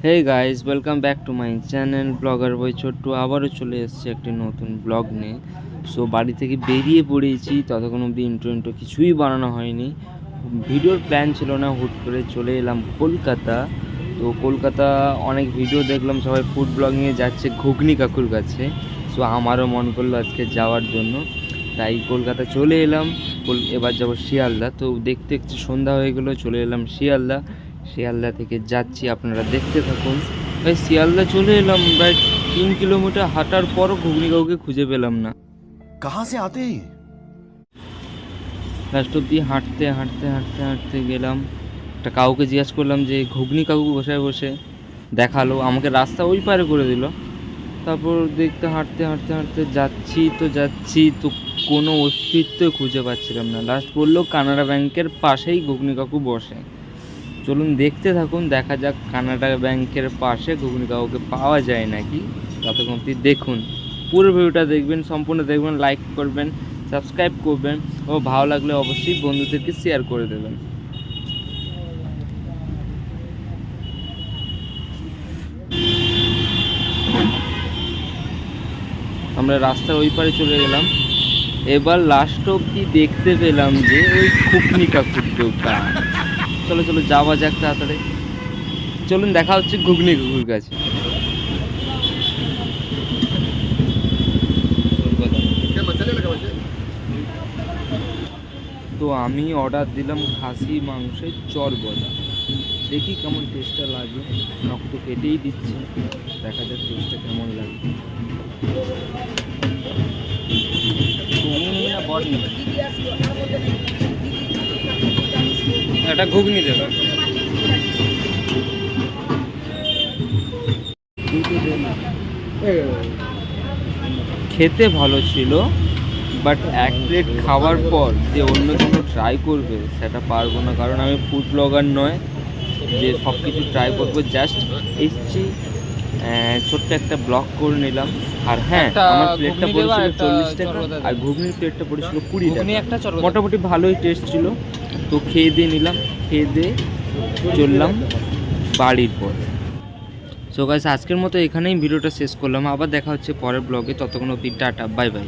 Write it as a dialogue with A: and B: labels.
A: Hey guys, welcome back to my channel blogger boy Chhotu. আবারও চলে এসেছে একটি নতুন ব্লগ নিয়ে। সো বাড়ি থেকে বেরিয়ে পড়েছি, ততক্ষণ অবধি ইন্ট্রো কিছুই বানানো হয়নি। ভিডিওর প্ল্যান ছিল না, হুট করে চলে এলাম কলকাতা। তো কলকাতা অনেক ভিডিও দেখলাম, সবাই ফুড ব্লগিংয়ে যাচ্ছে ঘুগনি কাকুর কাছে। সো আমারও মন করলো আজকে যাওয়ার জন্য, তাই কলকাতা চলে এলাম। এবার যাবো শিয়ালদা। তো দেখতে দেখতে সন্ধ্যা হয়ে গেলো, চলে এলাম শিয়ালদা। শিয়ালদা থেকে যাচ্ছি, আপনারা দেখতে থাকুন। ভাই শিয়ালদা চলে এলাম, প্রায় 3 কিলোমিটার হাঁটার পরও ঘুগনি কাউকে খুঁজে পেলাম না।
B: कहाँ से आते हैं?
A: লাস্ট অব্দি হাঁটতে হাঁটতে হাঁটতে হাঁটতে গেলাম, একটা কাউকে জিজ্ঞেস করলাম যে ঘুগনি কাকু বসে বসে দেখালো, আমাকে রাস্তা ওই পারে করে দিল। তারপর দেখতে হাঁটতে হাঁটতে হাঁটতে যাচ্ছি তো কোনো অস্তিত্ব খুঁজে পাচ্ছিলাম না। লাস্ট বললো কানাড়া ব্যাংকের পাশেই ঘুগনি কাকু বসে। চলুন দেখতে থাকুন, দেখা যাক কানাডা ব্যাংকের পাশে ঘুগনি কাকুকে পাওয়া যায় নাকি। ততক্ষণ অবধি দেখুন, পুরো ভিডিওটা দেখবেন, সম্পূর্ণ দেখবেন, লাইক করবেন, সাবস্ক্রাইব করবেন ও ভালো লাগলে অবশ্যই বন্ধুদেরকে শেয়ার করে দেবেন। আমরা রাস্তার ওই পারে চলে গেলাম। এবার লাস্ট অবধি দেখতে পেলাম যে ওই ঘুগনি কাকুর দোকান। চলো চলো যাওয়া যাক তাড়াতাড়ি। চলুন দেখা হচ্ছে ঘুগনি কাকুর কাছে। তো আমি অর্ডার দিলাম খাসি মাংসের চরবদা। দেখি কেমন টেস্টটা লাগে। রক্ত কেটেই দিচ্ছে, দেখা যাক টেস্টটা কেমন লাগে। একটা ঘুগনি দেবে। খেতে ভালো ছিল, বাট এক প্লেট খাওয়ার পর যে অন্য কিছু ট্রাই করবে সেটা পারবো না, কারণ আমি ফুড ব্লগার নয় যে সব কিছু ট্রাই করবো। জাস্ট এসছি, ছোট্ট একটা ব্লগ করে নিলাম। আর হ্যাঁ, আমার প্লেটটা পড়েছিল 40 টাকা আর ঘুগনির প্লেটটা পড়েছিল 20 টাকা। মোটামুটি ভালোই টেস্ট ছিল। তো খেয়ে দিয়ে নিলাম, খেয়ে দিয়ে চললাম বাড়ির পর। সো গাইস, আজকের মতো এখানেই ভিডিওটা শেষ করলাম। আবার দেখা হচ্ছে পরের ব্লগে, ততক্ষণ অবধি টাটা, বাই বাই।